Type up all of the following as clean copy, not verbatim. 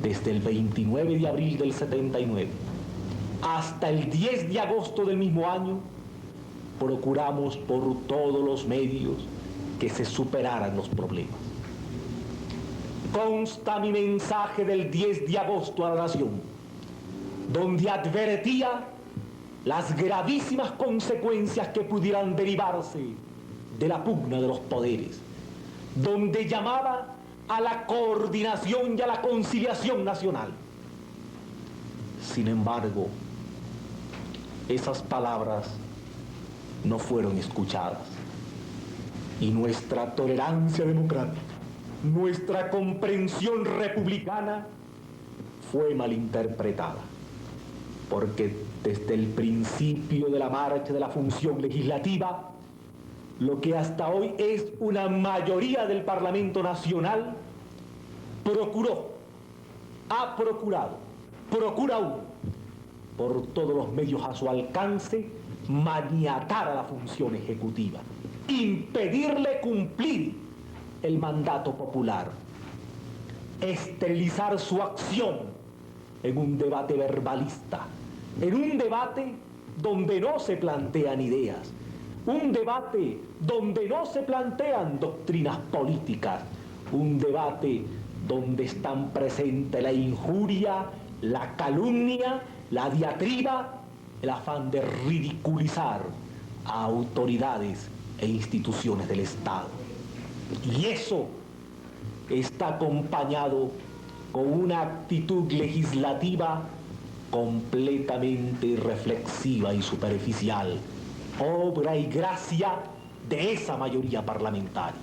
desde el 29 de abril del 79 hasta el 10 de agosto del mismo año, procuramos por todos los medios que se superaran los problemas. Consta mi mensaje del 10 de agosto a la Nación, donde advertía las gravísimas consecuencias que pudieran derivarse de la pugna de los poderes, donde llamaba a la coordinación y a la conciliación nacional. Sin embargo, esas palabras no fueron escuchadas y nuestra tolerancia democrática, nuestra comprensión republicana fue malinterpretada, porque desde el principio de la marcha de la función legislativa, lo que hasta hoy es una mayoría del Parlamento Nacional procura aún, por todos los medios a su alcance, maniatar a la función ejecutiva, impedirle cumplir el mandato popular, esterilizar su acción en un debate verbalista, en un debate donde no se plantean ideas, un debate donde no se plantean doctrinas políticas, un debate donde están presentes la injuria, la calumnia, la diatriba, el afán de ridiculizar a autoridades e instituciones del Estado. Y eso está acompañado con una actitud legislativa completamente irreflexiva y superficial, obra y gracia de esa mayoría parlamentaria.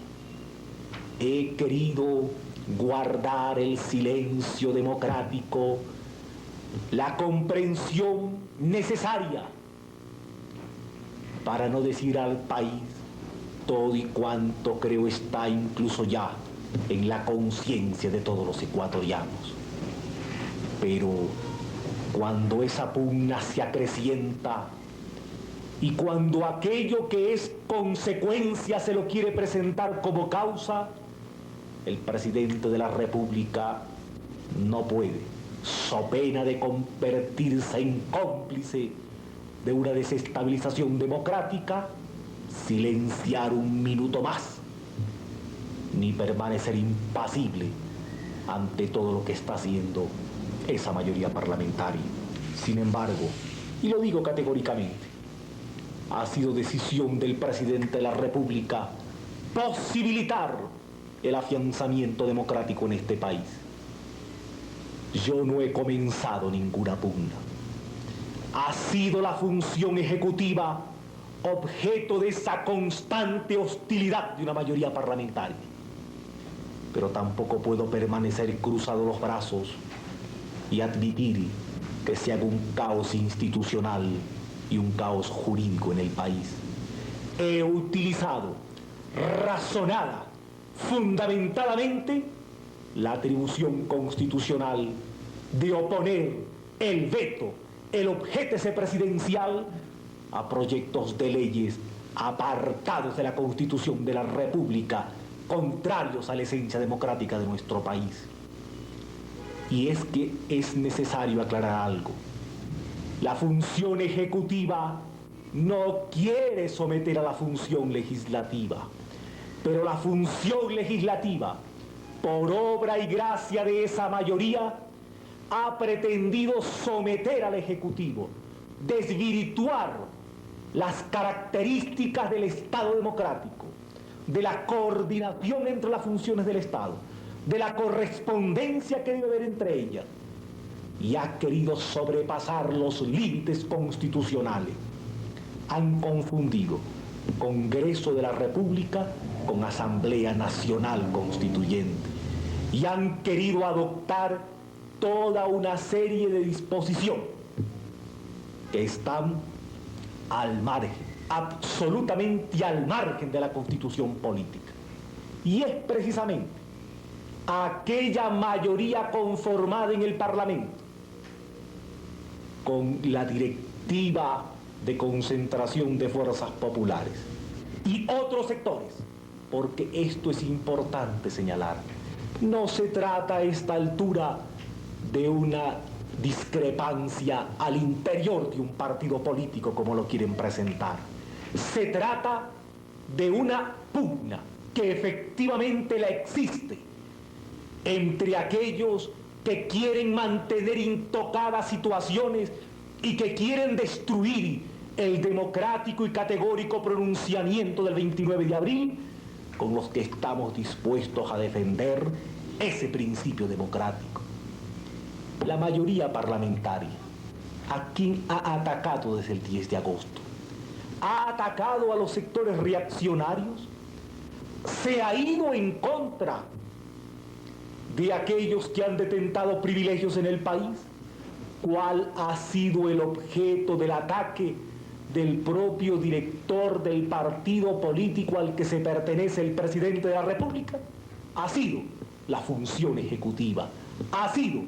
He querido guardar el silencio democrático, la comprensión necesaria para no decir al país todo y cuanto creo está incluso ya en la conciencia de todos los ecuatorianos. Pero cuando esa pugna se acrecienta y cuando aquello que es consecuencia se lo quiere presentar como causa, el presidente de la República no puede, so pena de convertirse en cómplice de una desestabilización democrática, silenciar un minuto más, ni permanecer impasible ante todo lo que está haciendo esa mayoría parlamentaria. Sin embargo, y lo digo categóricamente, ha sido decisión del presidente de la República posibilitar el afianzamiento democrático en este país. Yo no he comenzado ninguna pugna. Ha sido la función ejecutiva objeto de esa constante hostilidad de una mayoría parlamentaria. Pero tampoco puedo permanecer cruzado los brazos y admitir que se haga un caos institucional y un caos jurídico en el país. He utilizado razonada, fundamentadamente, la atribución constitucional de oponer el veto, el objeto presidencial a proyectos de leyes apartados de la Constitución de la República, contrarios a la esencia democrática de nuestro país. Y es que es necesario aclarar algo. La función ejecutiva no quiere someter a la función legislativa, pero la función legislativa, por obra y gracia de esa mayoría, ha pretendido someter al Ejecutivo, desvirtuar las características del Estado democrático, de la coordinación entre las funciones del Estado, de la correspondencia que debe haber entre ellas, y ha querido sobrepasar los límites constitucionales. Han confundido Congreso de la República con Asamblea Nacional Constituyente y han querido adoptar toda una serie de disposiciones que están al margen, absolutamente al margen de la Constitución política. Y es precisamente aquella mayoría conformada en el Parlamento con la directiva de concentración de fuerzas populares y otros sectores, porque esto es importante señalar. No se trata a esta altura de una discrepancia al interior de un partido político como lo quieren presentar. Se trata de una pugna que efectivamente la existe entre aquellos que quieren mantener intocadas situaciones y que quieren destruir el democrático y categórico pronunciamiento del 29 de abril, con los que estamos dispuestos a defender ese principio democrático. La mayoría parlamentaria, ¿a quién ha atacado desde el 10 de agosto? Ha atacado a los sectores reaccionarios, se ha ido en contra de aquellos que han detentado privilegios en el país. ¿Cuál ha sido el objeto del ataque del propio director del partido político al que se pertenece el presidente de la República? Ha sido la función ejecutiva, ha sido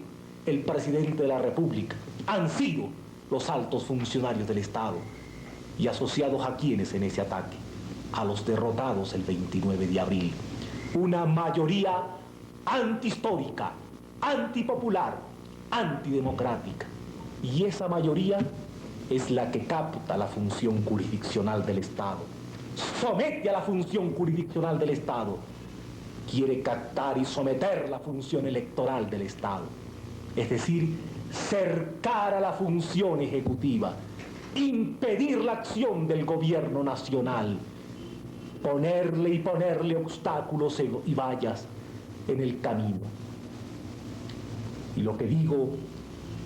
el presidente de la República, han sido los altos funcionarios del Estado. ¿Y asociados a quiénes en ese ataque? A los derrotados el 29 de abril. Una mayoría antihistórica, antipopular, antidemocrática. Y esa mayoría es la que capta la función jurisdiccional del Estado, somete a la función jurisdiccional del Estado, quiere captar y someter la función electoral del Estado, es decir, cercar a la función ejecutiva, impedir la acción del gobierno nacional, ponerle obstáculos y vallas en el camino. Y lo que digo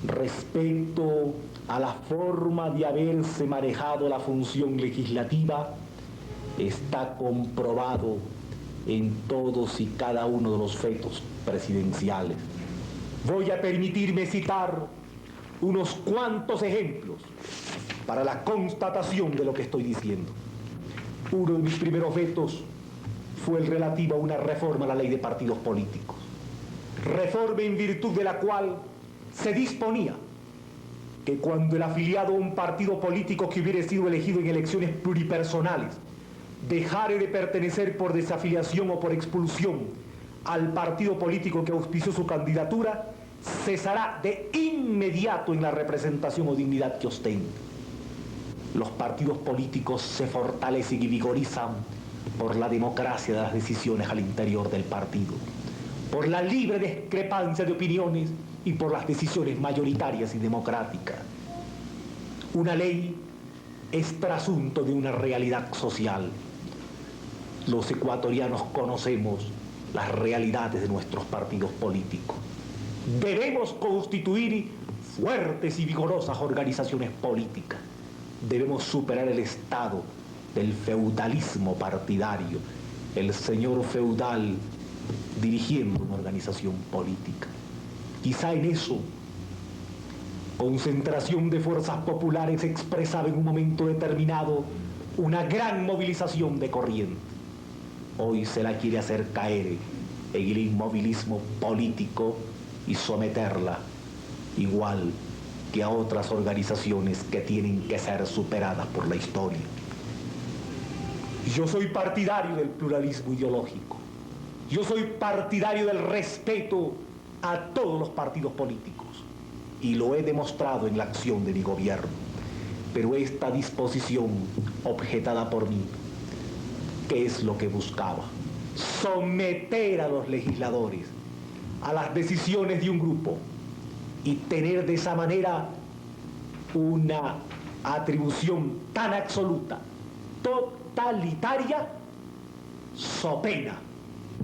respecto a la forma de haberse manejado la función legislativa está comprobado en todos y cada uno de los fetos presidenciales. Voy a permitirme citar unos cuantos ejemplos para la constatación de lo que estoy diciendo. Uno de mis primeros vetos fue el relativo a una reforma a la ley de partidos políticos. Reforma en virtud de la cual se disponía que cuando el afiliado a un partido político que hubiera sido elegido en elecciones pluripersonales dejare de pertenecer por desafiliación o por expulsión al partido político que auspició su candidatura, cesará de inmediato en la representación o dignidad que ostente. Los partidos políticos se fortalecen y vigorizan por la democracia de las decisiones al interior del partido, por la libre discrepancia de opiniones y por las decisiones mayoritarias y democráticas. Una ley es trasunto de una realidad social. Los ecuatorianos conocemos las realidades de nuestros partidos políticos. Debemos constituir fuertes y vigorosas organizaciones políticas. Debemos superar el estado del feudalismo partidario, el señor feudal dirigiendo una organización política. Quizá en eso, concentración de fuerzas populares expresaba en un momento determinado una gran movilización de corriente. Hoy se la quiere hacer caer en el inmovilismo político y someterla igual que a otras organizaciones que tienen que ser superadas por la historia. Yo soy partidario del pluralismo ideológico. Yo soy partidario del respeto a todos los partidos políticos y lo he demostrado en la acción de mi gobierno. Pero esta disposición objetada por mí, ¿qué es lo que buscaba? Someter a los legisladores a las decisiones de un grupo y tener de esa manera una atribución tan absoluta, totalitaria, so pena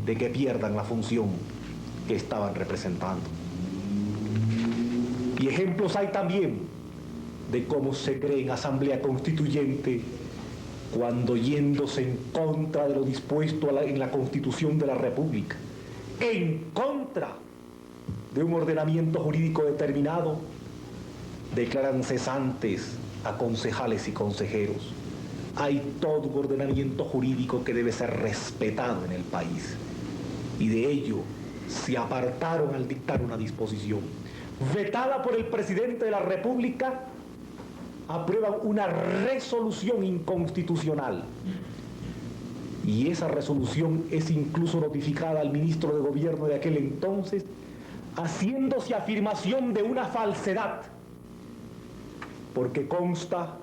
de que pierdan la función que estaban representando. Y ejemplos hay también de cómo se cree en asamblea constituyente cuando yéndose en contra de lo dispuesto en la Constitución de la República, en contra de un ordenamiento jurídico determinado, declaran cesantes a concejales y consejeros. Hay todo un ordenamiento jurídico que debe ser respetado en el país y de ello se apartaron al dictar una disposición vetada por el presidente de la República. Aprueban una resolución inconstitucional y esa resolución es incluso notificada al ministro de gobierno de aquel entonces, haciéndose afirmación de una falsedad, porque consta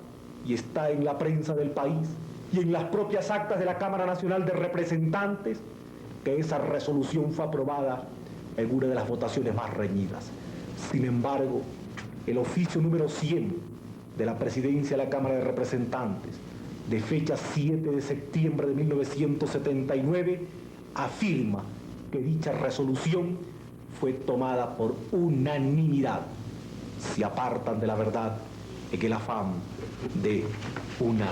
y está en la prensa del país y en las propias actas de la Cámara Nacional de Representantes que esa resolución fue aprobada en una de las votaciones más reñidas. Sin embargo, el oficio número 100 de la Presidencia de la Cámara de Representantes, de fecha 7 de septiembre de 1979, afirma que dicha resolución fue tomada por unanimidad. Se apartan de la verdad en el afán de una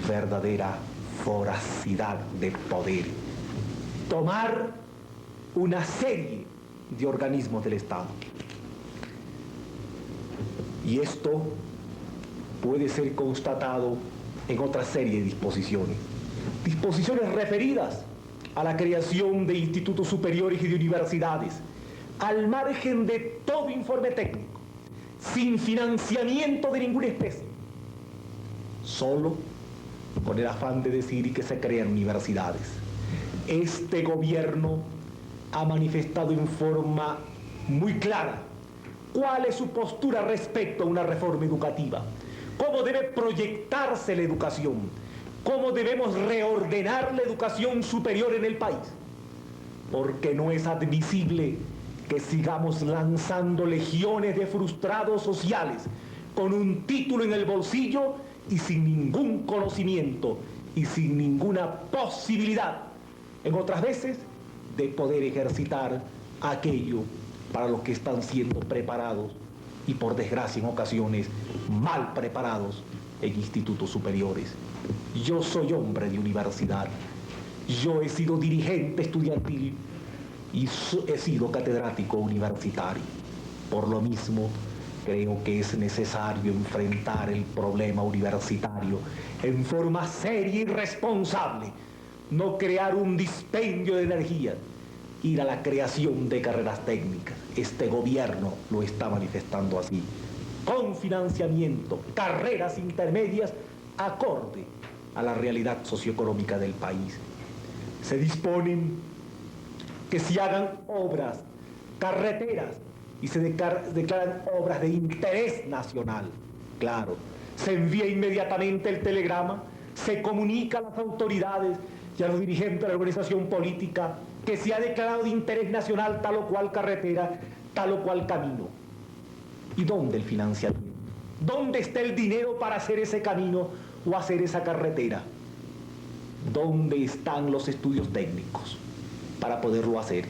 verdadera voracidad de poder. Tomar una serie de organismos del Estado. Y esto puede ser constatado en otra serie de disposiciones. Disposiciones referidas a la creación de institutos superiores y de universidades, al margen de todo informe técnico, sin financiamiento de ninguna especie, solo con el afán de decir que se crean universidades. Este gobierno ha manifestado en forma muy clara cuál es su postura respecto a una reforma educativa, cómo debe proyectarse la educación, cómo debemos reordenar la educación superior en el país, porque no es admisible que sigamos lanzando legiones de frustrados sociales con un título en el bolsillo y sin ningún conocimiento y sin ninguna posibilidad, en otras veces, de poder ejercitar aquello para lo que están siendo preparados y, por desgracia, en ocasiones mal preparados en institutos superiores. Yo soy hombre de universidad, yo he sido dirigente estudiantil y he sido catedrático universitario. Por lo mismo, creo que es necesario enfrentar el problema universitario en forma seria y responsable, no crear un dispendio de energía, ir a la creación de carreras técnicas. Este gobierno lo está manifestando así, con financiamiento, carreras intermedias acorde a la realidad socioeconómica del país. Se disponen que se hagan obras, carreteras, y se declaran obras de interés nacional. Claro, se envía inmediatamente el telegrama, se comunica a las autoridades y a los dirigentes de la organización política que se ha declarado de interés nacional tal o cual carretera, tal o cual camino. ¿Y dónde el financiamiento? ¿Dónde está el dinero para hacer ese camino o hacer esa carretera? ¿Dónde están los estudios técnicos para poderlo hacer?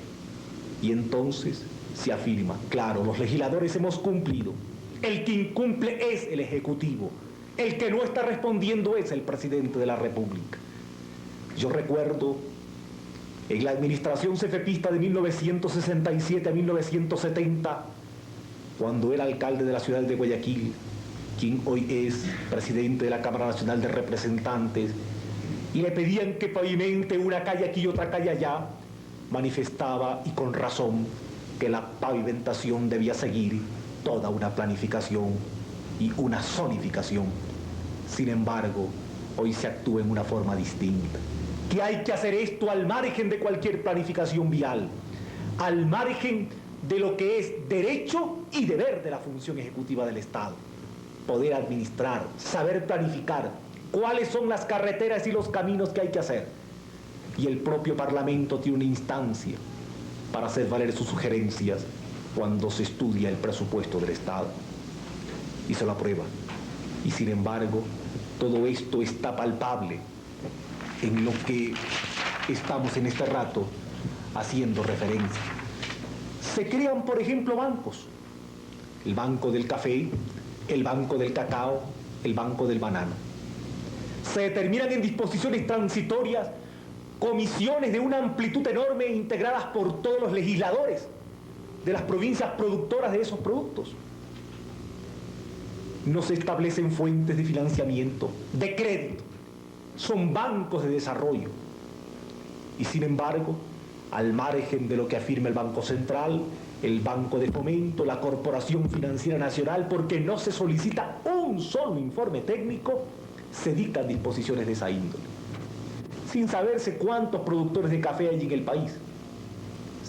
Y entonces se afirma, claro, los legisladores hemos cumplido. El que incumple es el Ejecutivo. El que no está respondiendo es el Presidente de la República. Yo recuerdo en la administración cefepista de 1967 a 1970, cuando era alcalde de la ciudad de Guayaquil, quien hoy es presidente de la Cámara Nacional de Representantes, y le pedían que pavimente una calle aquí y otra calle allá, manifestaba, y con razón, que la pavimentación debía seguir toda una planificación y una zonificación. Sin embargo, hoy se actúa en una forma distinta, que hay que hacer esto al margen de cualquier planificación vial, al margen de lo que es derecho y deber de la función ejecutiva del Estado. Poder administrar, saber planificar cuáles son las carreteras y los caminos que hay que hacer. Y el propio Parlamento tiene una instancia para hacer valer sus sugerencias cuando se estudia el presupuesto del Estado y se lo aprueba. Y sin embargo, todo esto está palpable en lo que estamos en este rato haciendo referencia. Se crean, por ejemplo, bancos. El banco del café, el banco del cacao, el banco del banano. Se determinan en disposiciones transitorias comisiones de una amplitud enorme integradas por todos los legisladores de las provincias productoras de esos productos. No se establecen fuentes de financiamiento, de crédito, son bancos de desarrollo. Y sin embargo, al margen de lo que afirma el Banco Central, el Banco de Fomento, la Corporación Financiera Nacional, porque no se solicita un solo informe técnico, se dictan disposiciones de esa índole, sin saberse cuántos productores de café hay en el país,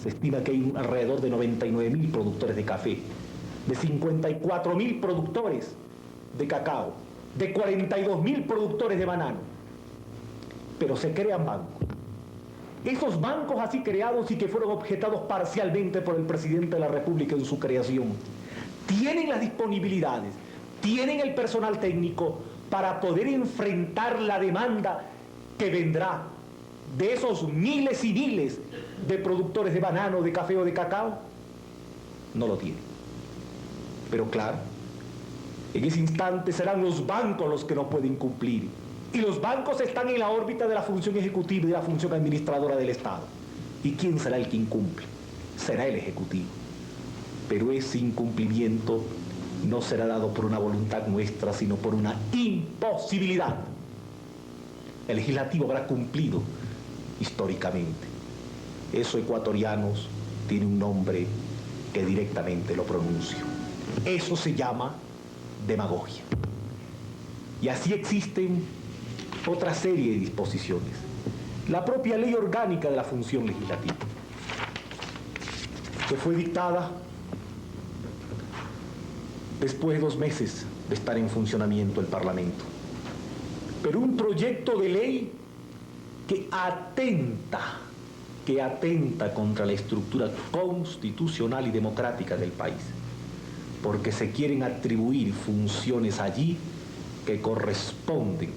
Se estima que hay alrededor de 99.000 productores de café, de 54.000 productores de cacao, de 42.000 productores de banano. Pero se crean bancos. Esos bancos así creados y que fueron objetados parcialmente por el presidente de la República en su creación, tienen las disponibilidades, tienen el personal técnico para poder enfrentar la demanda que vendrá de esos miles y miles de productores de banano, de café o de cacao. No lo tienen. Pero claro, en ese instante serán los bancos los que no pueden cumplir. Y los bancos están en la órbita de la función ejecutiva y de la función administradora del Estado. ¿Y quién será el que incumple? Será el Ejecutivo. Pero ese incumplimiento no será dado por una voluntad nuestra, sino por una imposibilidad. El Legislativo habrá cumplido históricamente. Eso, ecuatorianos, tiene un nombre que directamente lo pronuncio. Eso se llama demagogia. Y así existen otra serie de disposiciones. La propia ley orgánica de la función legislativa, que fue dictada después de 2 meses de estar en funcionamiento el Parlamento. Pero un proyecto de ley que atenta contra la estructura constitucional y democrática del país, porque se quieren atribuir funciones allí que corresponden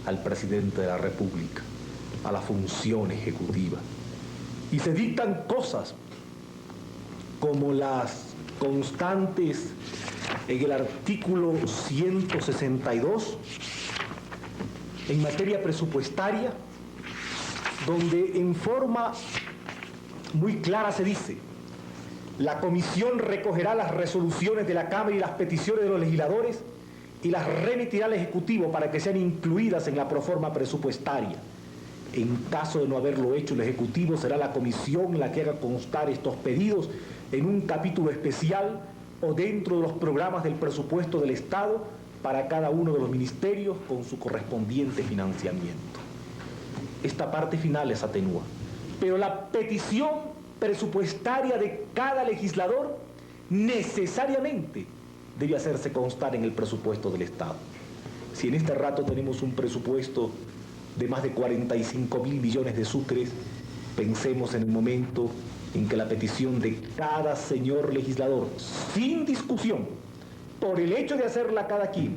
al presidente de la República, a la función ejecutiva. Y se dictan cosas como las constantes en el artículo 162, en materia presupuestaria, donde en forma muy clara se dice: la comisión recogerá las resoluciones de la Cámara y las peticiones de los legisladores y las remitirá al Ejecutivo para que sean incluidas en la proforma presupuestaria. En caso de no haberlo hecho el Ejecutivo, será la comisión la que haga constar estos pedidos en un capítulo especial o dentro de los programas del presupuesto del Estado para cada uno de los ministerios con su correspondiente financiamiento. Esta parte final les atenúa, pero la petición presupuestaria de cada legislador necesariamente debe hacerse constar en el presupuesto del Estado. Si en este rato tenemos un presupuesto de más de 45.000 millones de sucres, pensemos en el momento en que la petición de cada señor legislador, sin discusión, por el hecho de hacerla cada quien,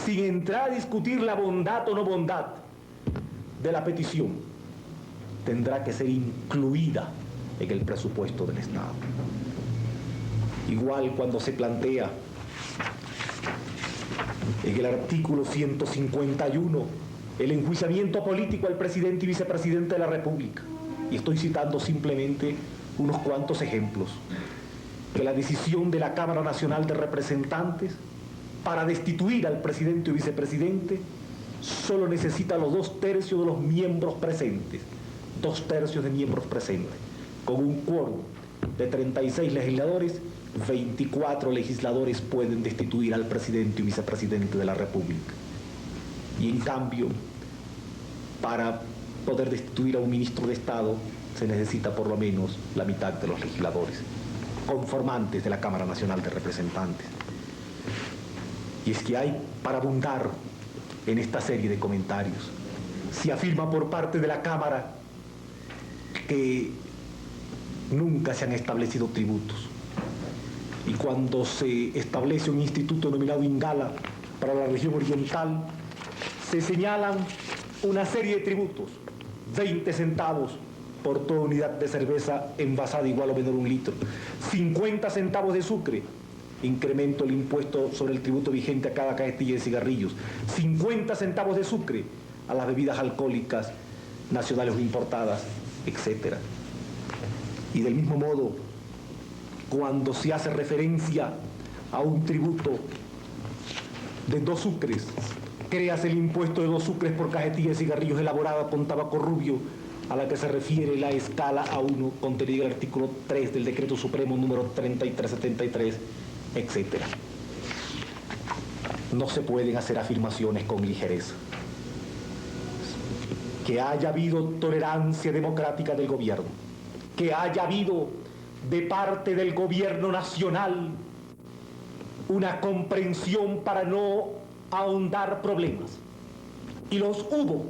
sin entrar a discutir la bondad o no bondad de la petición, tendrá que ser incluida en el presupuesto del Estado. Igual cuando se plantea en el artículo 151 el enjuiciamiento político al presidente y vicepresidente de la República. Y estoy citando simplemente unos cuantos ejemplos. Que la decisión de la Cámara Nacional de Representantes para destituir al presidente y vicepresidente solo necesita los 2/3 de los miembros presentes. 2/3 de miembros presentes. Con un quórum de 36 legisladores, 24 legisladores pueden destituir al presidente y vicepresidente de la República. Y en cambio, para poder destituir a un ministro de Estado, se necesita por lo menos la mitad de los legisladores conformantes de la Cámara Nacional de Representantes. Y es que hay para abundar en esta serie de comentarios. Se afirma por parte de la Cámara que nunca se han establecido tributos. Y cuando se establece un instituto denominado Ingala para la región oriental, se señalan una serie de tributos: 20 centavos por toda unidad de cerveza envasada igual o menor a 1 litro, 50 centavos de sucre, incremento el impuesto sobre el tributo vigente a cada cajetilla de cigarrillos, 50 centavos de sucre a las bebidas alcohólicas nacionales o importadas, etc. Y del mismo modo, cuando se hace referencia a un tributo de 2 sucres, creas el impuesto de 2 sucres por cajetilla de cigarrillos elaborada con tabaco rubio, a la que se refiere la escala A1 contenida en el artículo 3 del Decreto Supremo número 3373, etc. No se pueden hacer afirmaciones con ligereza. Que haya habido tolerancia democrática del gobierno, que haya habido de parte del gobierno nacional una comprensión para no ahondar problemas. Y los hubo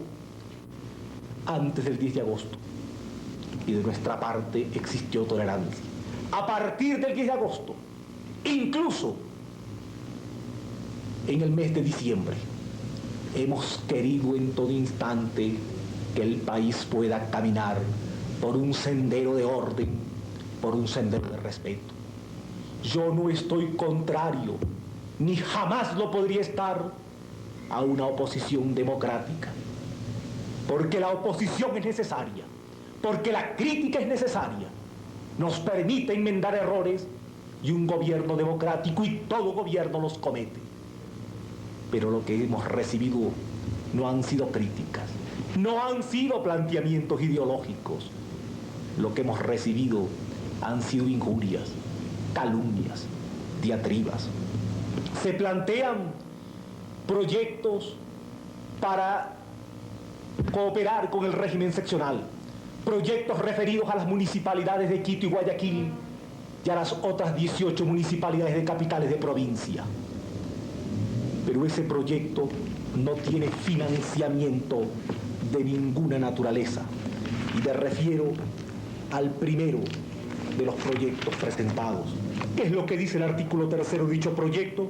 antes del 10 de agosto. Y de nuestra parte existió tolerancia. A partir del 10 de agosto, incluso en el mes de diciembre, hemos querido en todo instante que el país pueda caminar por un sendero de orden, por un sendero de respeto. Yo no estoy contrario, ni jamás lo podría estar, a una oposición democrática, porque la oposición es necesaria, porque la crítica es necesaria, nos permite enmendar errores, y un gobierno democrático, y todo gobierno los comete. Pero lo que hemos recibido no han sido críticas, no han sido planteamientos ideológicos. Lo que hemos recibido han sido injurias, calumnias, diatribas. Se plantean proyectos para cooperar con el régimen seccional, proyectos referidos a las municipalidades de Quito y Guayaquil y a las otras 18 municipalidades de capitales de provincia. Pero ese proyecto no tiene financiamiento de ninguna naturaleza. Y me refiero al primero de los proyectos presentados. ¿Qué es lo que dice el artículo 3 de dicho proyecto?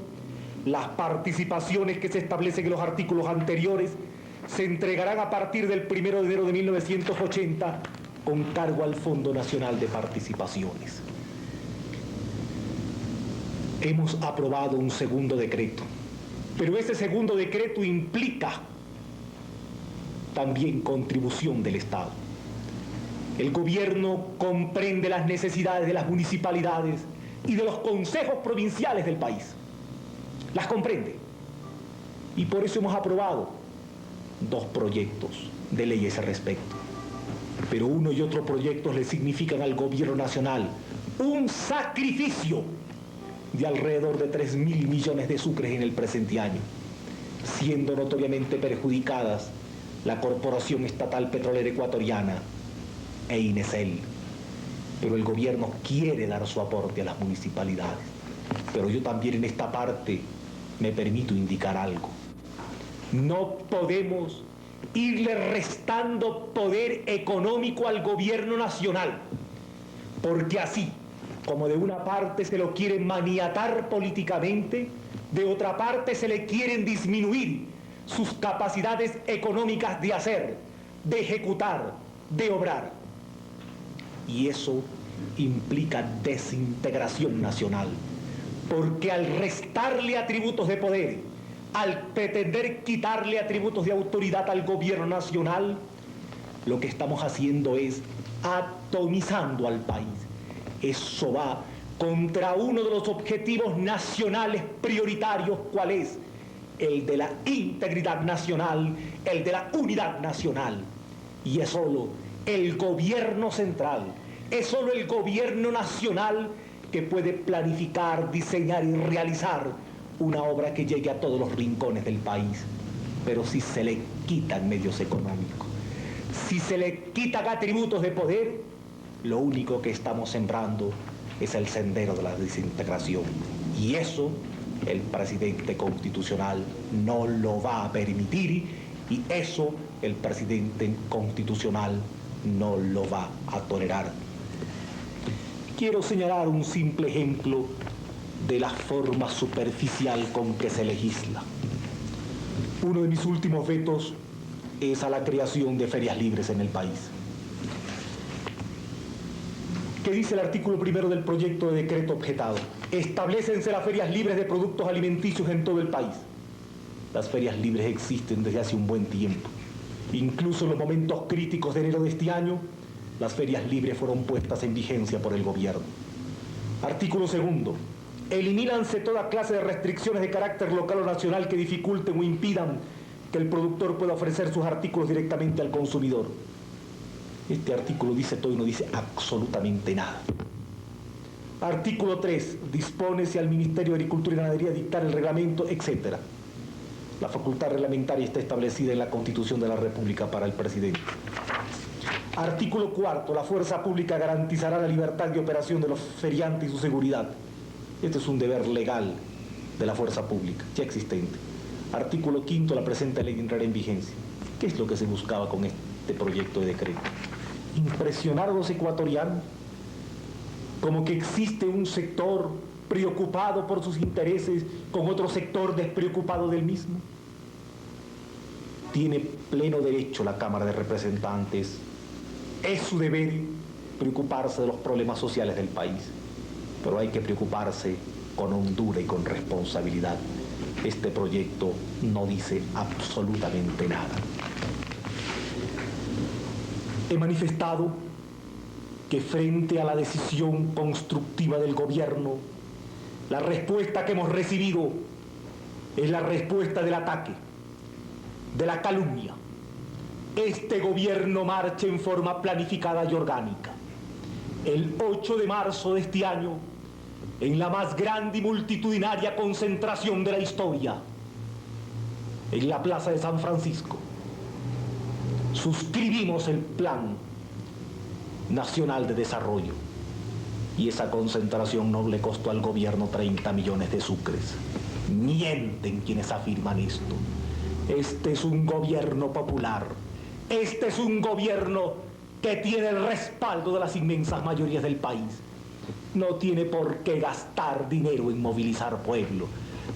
Las participaciones que se establecen en los artículos anteriores se entregarán a partir del 1 de enero de 1980 con cargo al Fondo Nacional de Participaciones. Hemos aprobado un segundo decreto, pero ese segundo decreto implica también contribución del Estado. El gobierno comprende las necesidades de las municipalidades y de los consejos provinciales del país. Las comprende. Y por eso hemos aprobado 2 proyectos de ley a ese respecto. Pero uno y otro proyecto le significan al gobierno nacional un sacrificio de alrededor de 3.000 millones de sucres en el presente año, siendo notoriamente perjudicadas la Corporación Estatal Petrolera Ecuatoriana e INESEL. Pero el gobierno quiere dar su aporte a las municipalidades. Pero yo también en esta parte me permito indicar algo. No podemos irle restando poder económico al gobierno nacional, porque así como de una parte se lo quieren maniatar políticamente, de otra parte se le quieren disminuir sus capacidades económicas de hacer, de ejecutar, de obrar. Y eso implica desintegración nacional, porque al restarle atributos de poder, al pretender quitarle atributos de autoridad al gobierno nacional, lo que estamos haciendo es atomizando al país. Eso va contra uno de los objetivos nacionales prioritarios, ¿cuál es? El de la integridad nacional, el de la unidad nacional. Y es solo el gobierno central, es solo el gobierno nacional que puede planificar, diseñar y realizar una obra que llegue a todos los rincones del país. Pero si se le quitan medios económicos, si se le quitan atributos de poder, lo único que estamos sembrando es el sendero de la desintegración. Y eso el presidente constitucional no lo va a permitir, y eso el presidente constitucional no lo va a tolerar. Quiero señalar un simple ejemplo de la forma superficial con que se legisla. Uno de mis últimos vetos es a la creación de ferias libres en el país. ¿Qué dice el artículo 1 del proyecto de decreto objetado? Establécense las ferias libres de productos alimenticios en todo el país. Las ferias libres existen desde hace un buen tiempo. Incluso en los momentos críticos de enero de este año, las ferias libres fueron puestas en vigencia por el gobierno. Artículo 2. Elimínanse toda clase de restricciones de carácter local o nacional que dificulten o impidan que el productor pueda ofrecer sus artículos directamente al consumidor. Este artículo dice todo y no dice absolutamente nada. Artículo 3. Dispónese al Ministerio de Agricultura y Ganadería dictar el reglamento, etc. La facultad reglamentaria está establecida en la Constitución de la República para el presidente. Artículo 4. La fuerza pública garantizará la libertad de operación de los feriantes y su seguridad. Este es un deber legal de la fuerza pública, ya existente. Artículo 5. La presente ley entrará en vigencia. ¿Qué es lo que se buscaba con este proyecto de decreto? Impresionar a los ecuatorianos, como que existe un sector preocupado por sus intereses con otro sector despreocupado del mismo. Tiene pleno derecho la Cámara de Representantes, es su deber preocuparse de los problemas sociales del país, pero hay que preocuparse con hondura y con responsabilidad. Este proyecto no dice absolutamente nada. He manifestado que frente a la decisión constructiva del gobierno, la respuesta que hemos recibido es la respuesta del ataque, de la calumnia. Este gobierno marcha en forma planificada y orgánica. El 8 de marzo de este año, en la más grande y multitudinaria concentración de la historia, en la Plaza de San Francisco, suscribimos el Plan Nacional de Desarrollo, y esa concentración no le costó al gobierno 30 millones de sucres. Mienten quienes afirman esto. Este es un gobierno popular. Este es un gobierno que tiene el respaldo de las inmensas mayorías del país. No tiene por qué gastar dinero en movilizar pueblo,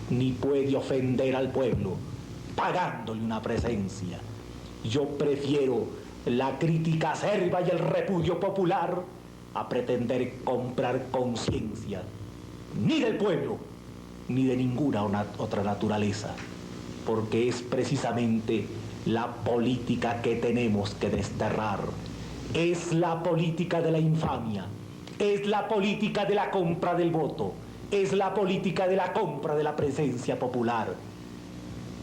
ni puede ofender al pueblo pagándole una presencia. Yo prefiero la crítica acerba y el repudio popular a pretender comprar conciencia, ni del pueblo, ni de ninguna otra naturaleza, porque es precisamente la política que tenemos que desterrar. Es la política de la infamia, es la política de la compra del voto, es la política de la compra de la presencia popular.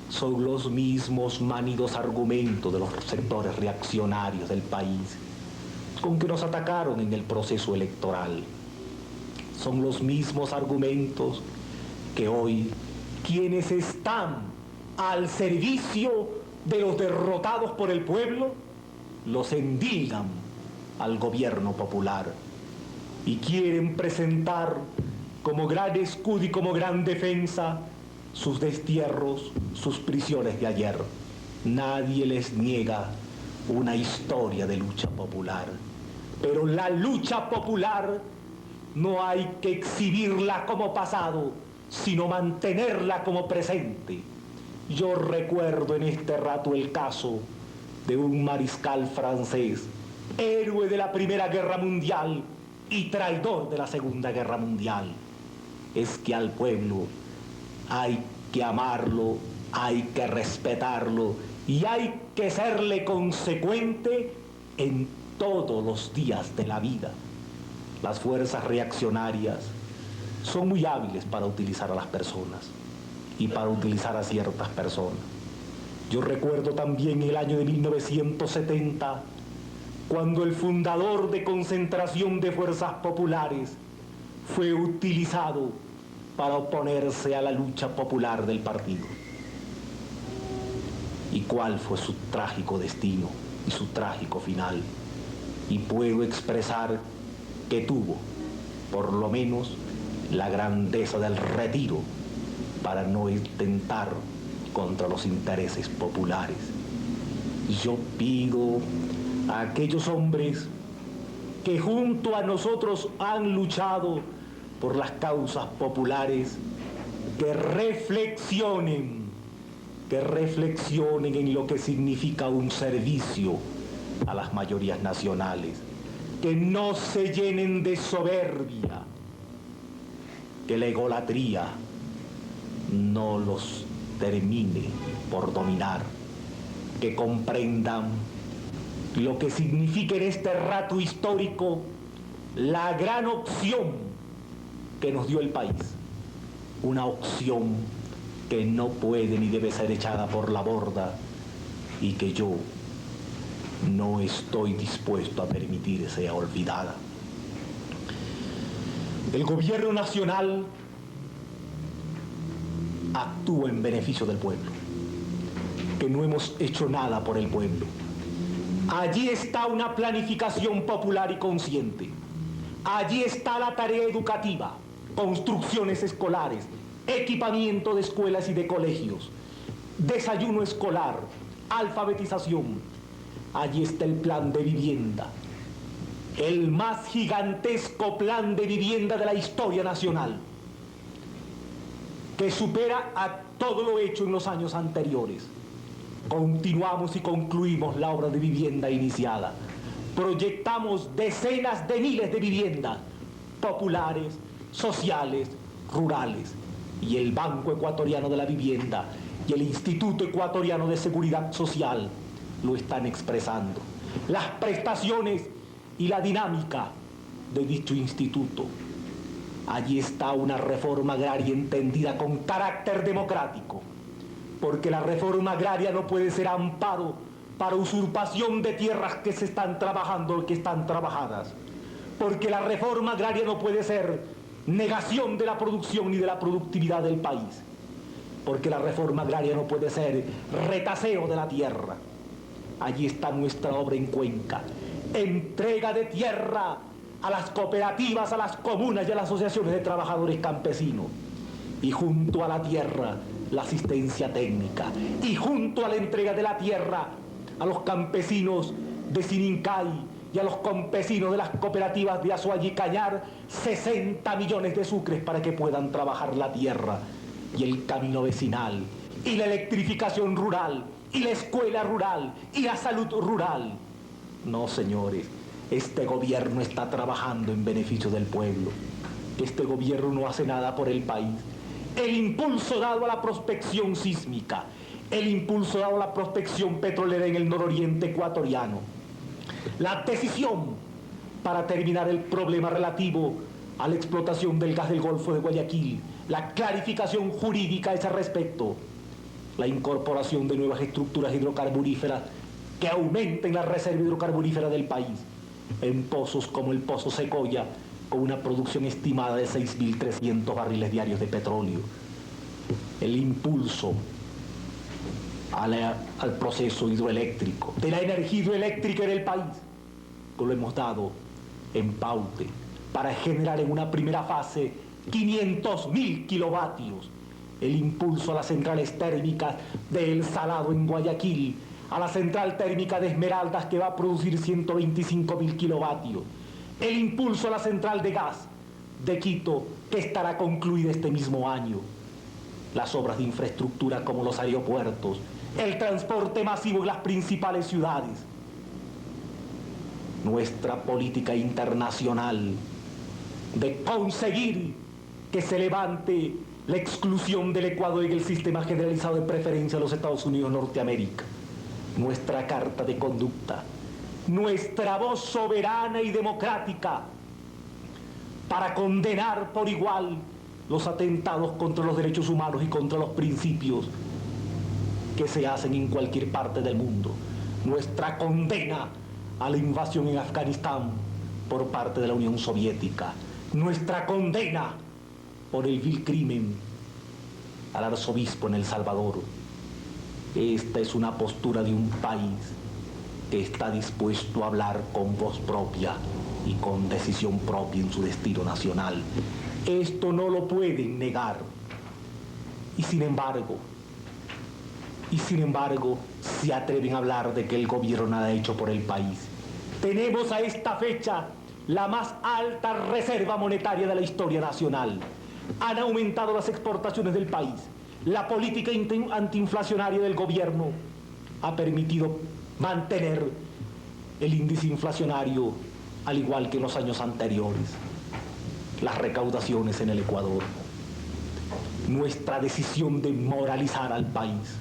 Son los mismos manidos argumentos de los sectores reaccionarios del país con que nos atacaron en el proceso electoral. Son los mismos argumentos que hoy quienes están al servicio de los derrotados por el pueblo los endilgan al gobierno popular y quieren presentar como gran escudo y como gran defensa sus destierros, sus prisiones de ayer. Nadie les niega una historia de lucha popular, pero la lucha popular no hay que exhibirla como pasado, sino mantenerla como presente. Yo recuerdo en este rato el caso de un mariscal francés, héroe de la Primera Guerra Mundial y traidor de la Segunda Guerra Mundial. Es que al pueblo hay que amarlo, hay que respetarlo y hay que serle consecuente en todos los días de la vida. Las fuerzas reaccionarias son muy hábiles para utilizar a las personas y para utilizar a ciertas personas. Yo recuerdo también el año de 1970, cuando el fundador de Concentración de Fuerzas Populares fue utilizado para oponerse a la lucha popular del partido. ¿Y cuál fue su trágico destino y su trágico final? Y puedo expresar que tuvo, por lo menos, la grandeza del retiro para no intentar contra los intereses populares. Yo pido a aquellos hombres que junto a nosotros han luchado por las causas populares, que reflexionen en lo que significa un servicio a las mayorías nacionales, que no se llenen de soberbia, que la egolatría no los termine por dominar, que comprendan lo que significa en este rato histórico la gran opción que nos dio el país, una opción que no puede ni debe ser echada por la borda y que yo no estoy dispuesto a permitir sea olvidada. El gobierno nacional actúa en beneficio del pueblo, que no hemos hecho nada por el pueblo, Allí está una planificación popular y consciente. Allí está la tarea educativa, construcciones escolares, equipamiento de escuelas y de colegios, desayuno escolar, alfabetización. Allí está el plan de vivienda, el más gigantesco plan de vivienda de la historia nacional, que supera a todo lo hecho en los años anteriores. Continuamos y concluimos la obra de vivienda iniciada. Proyectamos decenas de miles de viviendas populares, sociales, rurales. Y el Banco Ecuatoriano de la Vivienda y el Instituto Ecuatoriano de Seguridad Social lo están expresando. Las prestaciones y la dinámica de dicho instituto. Allí está una reforma agraria entendida con carácter democrático, porque la reforma agraria no puede ser amparo para usurpación de tierras que se están trabajando, que están trabajadas, porque la reforma agraria no puede ser negación de la producción ni de la productividad del país, porque la reforma agraria no puede ser retaseo de la tierra. Allí está nuestra obra en Cuenca, entrega de tierra a las cooperativas, a las comunas y a las asociaciones de trabajadores campesinos, y junto a la tierra la asistencia técnica, y junto a la entrega de la tierra a los campesinos de Sinincay y a los campesinos de las cooperativas de Azuay y Cañar, 60 millones de sucres para que puedan trabajar la tierra y el camino vecinal, y la electrificación rural, y la escuela rural, y la salud rural. No, señores, este gobierno está trabajando en beneficio del pueblo. Este gobierno no hace nada por el país. El impulso dado a la prospección sísmica, el impulso dado a la prospección petrolera en el nororiente ecuatoriano, la decisión para terminar el problema relativo a la explotación del gas del Golfo de Guayaquil, la clarificación jurídica a ese respecto, la incorporación de nuevas estructuras hidrocarburíferas que aumenten la reserva hidrocarburífera del país, en pozos como el Pozo Secoya, con una producción estimada de 6.300 barriles diarios de petróleo. El impulso al proceso hidroeléctrico, de la energía hidroeléctrica en el país, que lo hemos dado en paute, para generar en una primera fase 500.000 kilovatios. El impulso a las centrales térmicas de El Salado en Guayaquil, a la central térmica de Esmeraldas que va a producir 125.000 kilovatios. El impulso a la central de gas de Quito, que estará concluida este mismo año. Las obras de infraestructura como los aeropuertos, el transporte masivo en las principales ciudades. Nuestra política internacional de conseguir que se levante la exclusión del Ecuador en el sistema generalizado de preferencia de los Estados Unidos de Norteamérica. Nuestra carta de conducta, nuestra voz soberana y democrática para condenar por igual los atentados contra los derechos humanos y contra los principios que se hacen en cualquier parte del mundo. Nuestra condena a la invasión en Afganistán por parte de la Unión Soviética. Nuestra condena por el vil crimen al arzobispo en El Salvador. Esta es una postura de un país que está dispuesto a hablar con voz propia y con decisión propia en su destino nacional. Esto no lo pueden negar. Y sin embargo, se atreven a hablar de que el gobierno nada ha hecho por el país. Tenemos a esta fecha la más alta reserva monetaria de la historia nacional. Han aumentado las exportaciones del país. La política antiinflacionaria del gobierno ha permitido mantener el índice inflacionario al igual que en los años anteriores. Las recaudaciones en el Ecuador. Nuestra decisión de moralizar al país.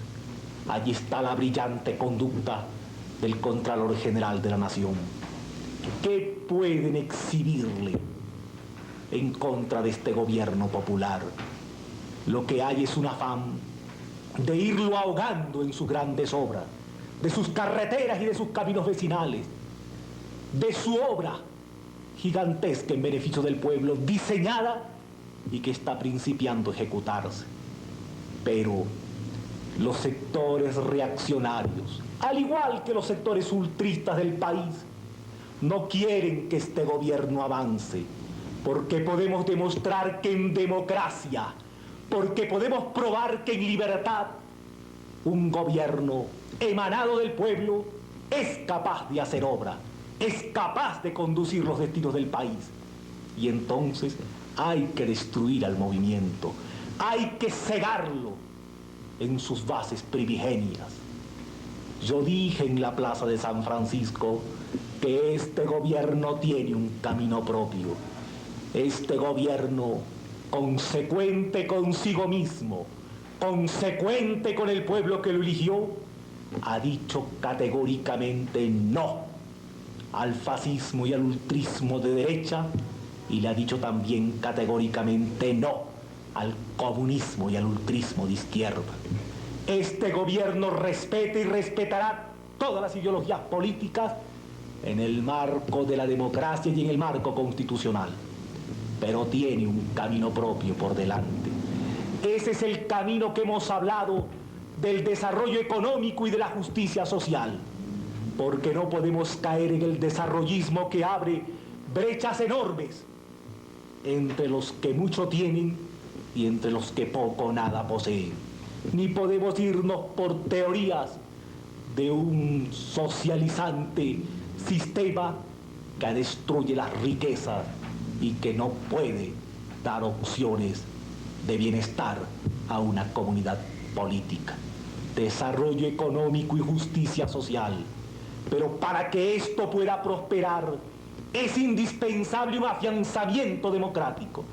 Allí está la brillante conducta del Contralor General de la Nación. ¿Qué pueden exhibirle en contra de este gobierno popular? Lo que hay es un afán de irlo ahogando en sus grandes obras, de sus carreteras y de sus caminos vecinales, de su obra gigantesca en beneficio del pueblo, diseñada y que está principiando a ejecutarse. Pero Los sectores reaccionarios, al igual que los sectores ultristas del país, no quieren que este gobierno avance, porque podemos demostrar que en democracia, porque podemos probar que en libertad, un gobierno emanado del pueblo es capaz de hacer obra, es capaz de conducir los destinos del país. Y entonces hay que destruir al movimiento, hay que cegarlo en sus bases primigenias. Yo dije en la plaza de San Francisco que este gobierno tiene un camino propio. Este gobierno, consecuente consigo mismo, consecuente con el pueblo que lo eligió, ha dicho categóricamente no al fascismo y al ultrismo de derecha, y le ha dicho también categóricamente no al comunismo y al ultrismo de izquierda. Este gobierno respeta y respetará todas las ideologías políticas en el marco de la democracia y en el marco constitucional, pero tiene un camino propio por delante. Ese es el camino que hemos hablado del desarrollo económico y de la justicia social, porque no podemos caer en el desarrollismo que abre brechas enormes entre los que mucho tienen y entre los que poco o nada poseen. Ni podemos irnos por teorías de un socializante sistema que destruye las riquezas y que no puede dar opciones de bienestar a una comunidad política. Desarrollo económico y justicia social. Pero para que esto pueda prosperar es indispensable un afianzamiento democrático,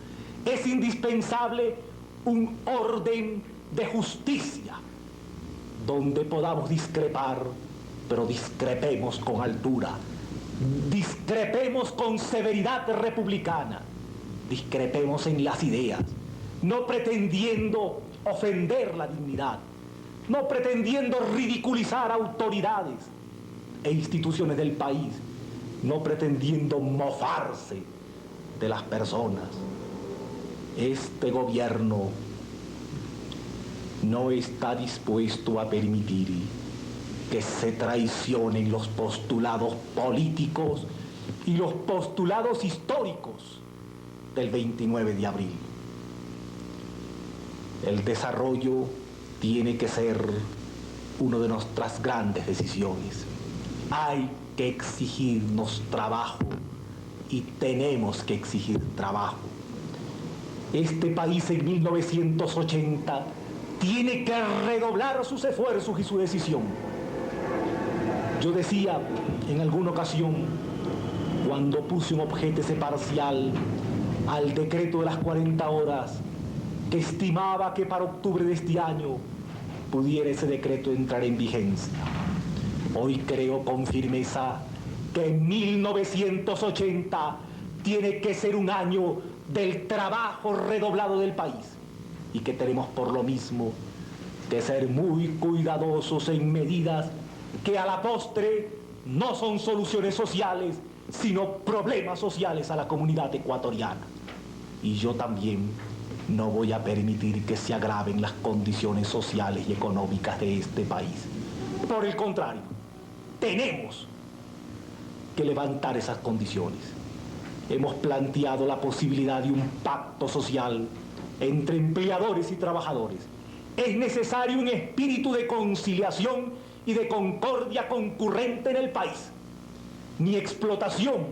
es indispensable un orden de justicia donde podamos discrepar, pero discrepemos con altura, discrepemos con severidad republicana, discrepemos en las ideas, no pretendiendo ofender la dignidad, no pretendiendo ridiculizar autoridades e instituciones del país, no pretendiendo mofarse de las personas. Este gobierno no está dispuesto a permitir que se traicionen los postulados políticos y los postulados históricos del 29 de abril. El desarrollo tiene que ser una de nuestras grandes decisiones. Hay que exigirnos trabajo y tenemos que exigir trabajo. Este país en 1980 tiene que redoblar sus esfuerzos y su decisión. Yo decía en alguna ocasión, cuando puse un objeto parcial al decreto de las 40 horas, que estimaba que para octubre de este año pudiera ese decreto entrar en vigencia. Hoy creo con firmeza que 1980 tiene que ser un año del trabajo redoblado del país y que tenemos por lo mismo que ser muy cuidadosos en medidas que a la postre no son soluciones sociales, sino problemas sociales a la comunidad ecuatoriana. Y yo también no voy a permitir que se agraven las condiciones sociales y económicas de este país. Por el contrario, tenemos que levantar esas condiciones. Hemos planteado la posibilidad de un pacto social entre empleadores y trabajadores. Es necesario un espíritu de conciliación y de concordia concurrente en el país. Ni explotación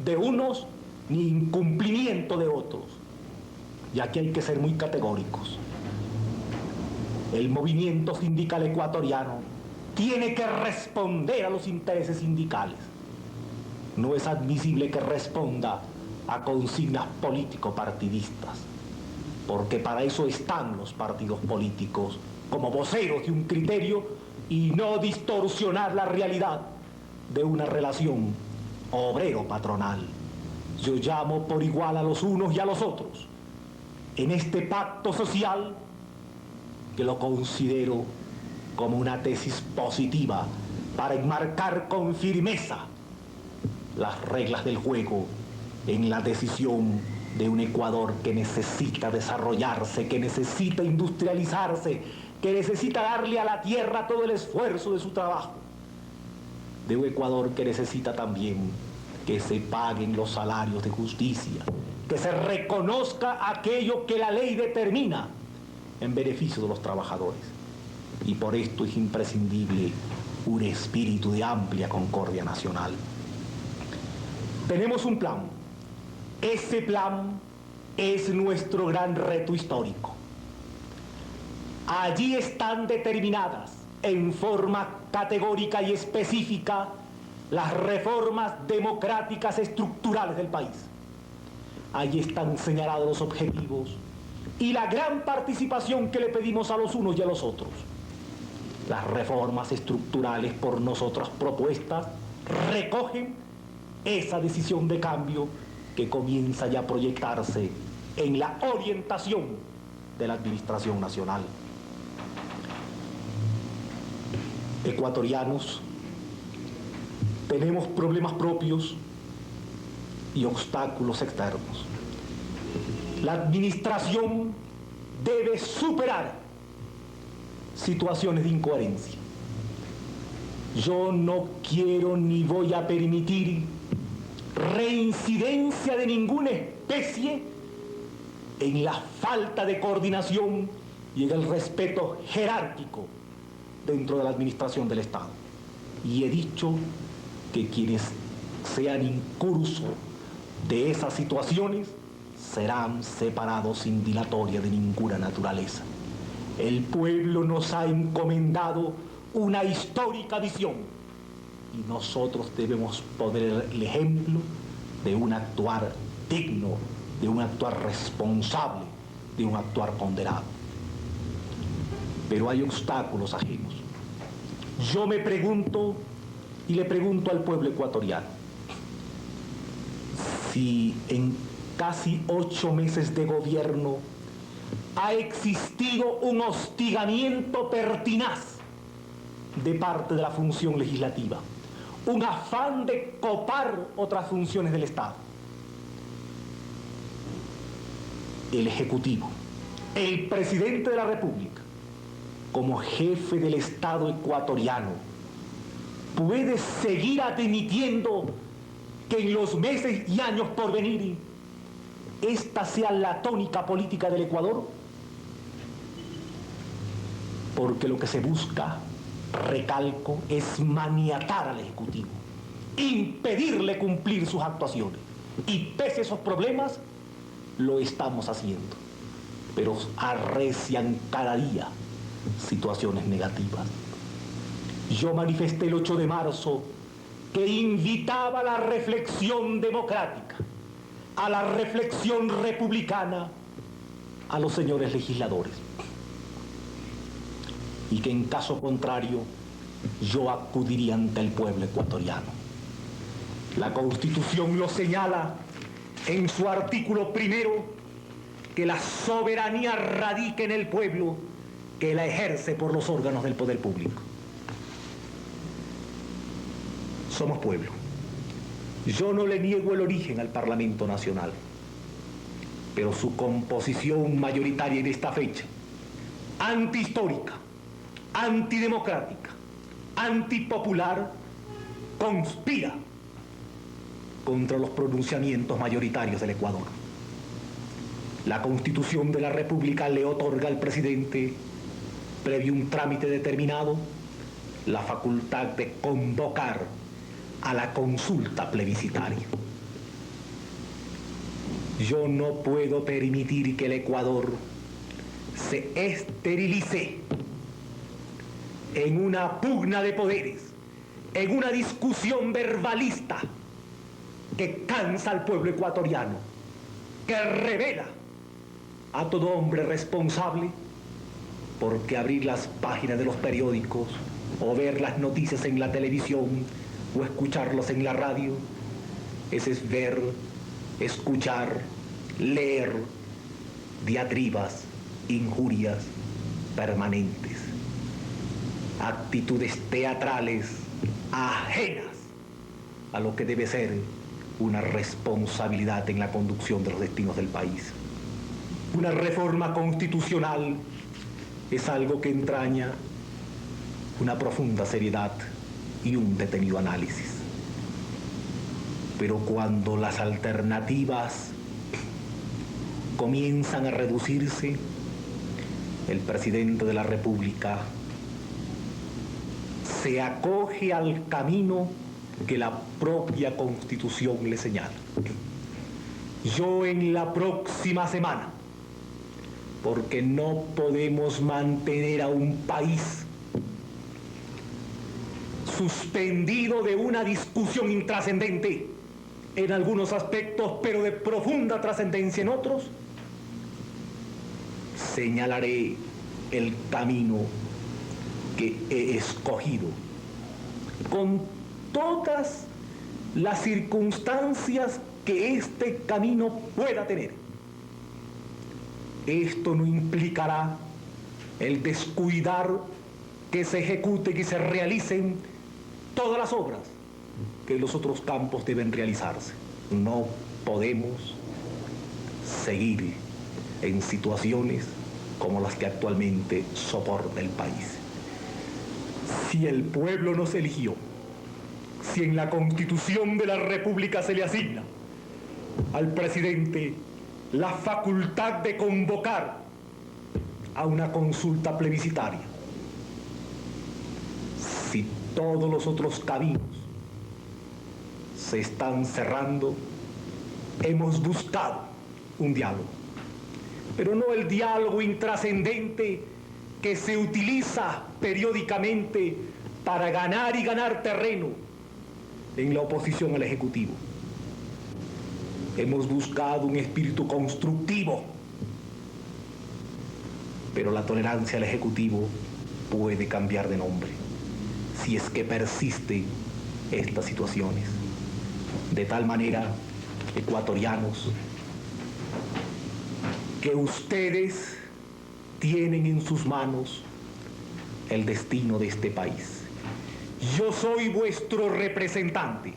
de unos, ni incumplimiento de otros. Y aquí hay que ser muy categóricos. El movimiento sindical ecuatoriano tiene que responder a los intereses sindicales. No es admisible que responda a consignas político-partidistas, porque para eso están los partidos políticos, como voceros de un criterio y no distorsionar la realidad de una relación obrero-patronal. Yo llamo por igual a los unos y a los otros en este pacto social, que lo considero como una tesis positiva para enmarcar con firmeza las reglas del juego en la decisión de un Ecuador que necesita desarrollarse, que necesita industrializarse, que necesita darle a la tierra todo el esfuerzo de su trabajo, de un Ecuador que necesita también que se paguen los salarios de justicia, que se reconozca aquello que la ley determina en beneficio de los trabajadores. Y por esto es imprescindible un espíritu de amplia concordia nacional. Tenemos un plan. Ese plan es nuestro gran reto histórico. Allí están determinadas en forma categórica y específica las reformas democráticas estructurales del país. Allí están señalados los objetivos y la gran participación que le pedimos a los unos y a los otros. Las reformas estructurales por nosotras propuestas recogen esa decisión de cambio que comienza ya a proyectarse en la orientación de la Administración Nacional. Ecuatorianos, tenemos problemas propios y obstáculos externos. La administración debe superar situaciones de incoherencia. Yo no quiero ni voy a permitir reincidencia de ninguna especie en la falta de coordinación y en el respeto jerárquico dentro de la administración del Estado. Y he dicho que quienes sean incursos de esas situaciones serán separados sin dilatoria de ninguna naturaleza. El pueblo nos ha encomendado una histórica visión y nosotros debemos poner el ejemplo de un actuar digno, de un actuar responsable, de un actuar ponderado. Pero hay obstáculos ajenos. Yo me pregunto y le pregunto al pueblo ecuatoriano si en casi 8 meses de gobierno ha existido un hostigamiento pertinaz de parte de la función legislativa, un afán de copar otras funciones del Estado. El Ejecutivo, el Presidente de la República, como jefe del Estado ecuatoriano, puede seguir admitiendo que en los meses y años por venir esta sea la tónica política del Ecuador, porque lo que se busca, recalco, es maniatar al Ejecutivo, impedirle cumplir sus actuaciones. Y pese a esos problemas, lo estamos haciendo, pero arrecian cada día situaciones negativas. Yo manifesté el 8 de marzo que invitaba a la reflexión democrática, a la reflexión republicana, a los señores legisladores, y que en caso contrario yo acudiría ante el pueblo ecuatoriano. La Constitución lo señala en su artículo primero, que la soberanía radica en el pueblo, que la ejerce por los órganos del poder público. Somos pueblo. Yo no le niego el origen al Parlamento Nacional, pero su composición mayoritaria en esta fecha, antihistórica, antidemocrática, antipopular, conspira contra los pronunciamientos mayoritarios del Ecuador. La Constitución de la República le otorga al presidente, previo un trámite determinado, la facultad de convocar a la consulta plebiscitaria. Yo no puedo permitir que el Ecuador se esterilice en una pugna de poderes, en una discusión verbalista que cansa al pueblo ecuatoriano, que revela a todo hombre responsable, porque abrir las páginas de los periódicos o ver las noticias en la televisión o escucharlos en la radio, ese es ver, escuchar, leer diatribas, injurias permanentes, actitudes teatrales ajenas a lo que debe ser una responsabilidad en la conducción de los destinos del país. Una reforma constitucional es algo que entraña una profunda seriedad y un detenido análisis. Pero cuando las alternativas comienzan a reducirse, el presidente de la República se acoge al camino que la propia Constitución le señala. Yo en la próxima semana, porque no podemos mantener a un país suspendido de una discusión intrascendente en algunos aspectos, pero de profunda trascendencia en otros, señalaré el camino que he escogido con todas las circunstancias que este camino pueda tener. Esto no implicará el descuidar que se ejecuten y se realicen todas las obras que en los otros campos deben realizarse. No podemos seguir en situaciones como las que actualmente soporta el país. Si el pueblo nos eligió, si en la Constitución de la República se le asigna al presidente la facultad de convocar a una consulta plebiscitaria, si todos los otros caminos se están cerrando, hemos buscado un diálogo, pero no el diálogo intrascendente que se utiliza periódicamente para ganar y ganar terreno en la oposición al Ejecutivo. Hemos buscado un espíritu constructivo, pero la tolerancia al Ejecutivo puede cambiar de nombre si es que persisten estas situaciones. De tal manera, ecuatorianos, que ustedes tienen en sus manos el destino de este país. Yo soy vuestro representante.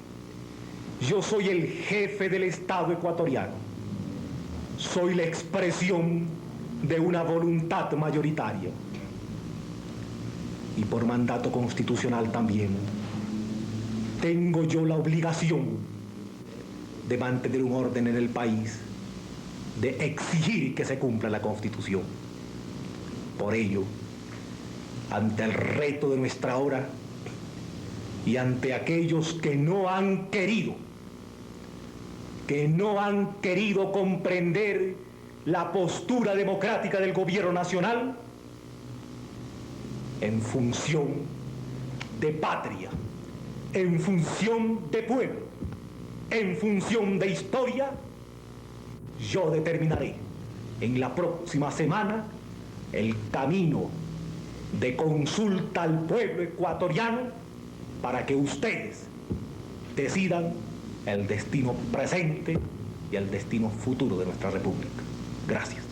Yo soy el jefe del Estado ecuatoriano. Soy la expresión de una voluntad mayoritaria. Y por mandato constitucional también tengo yo la obligación de mantener un orden en el país, de exigir que se cumpla la Constitución. Por ello, ante el reto de nuestra hora y ante aquellos que no han querido comprender la postura democrática del gobierno nacional, en función de patria, en función de pueblo, en función de historia, yo determinaré en la próxima semana el camino de consulta al pueblo ecuatoriano para que ustedes decidan el destino presente y el destino futuro de nuestra República. Gracias.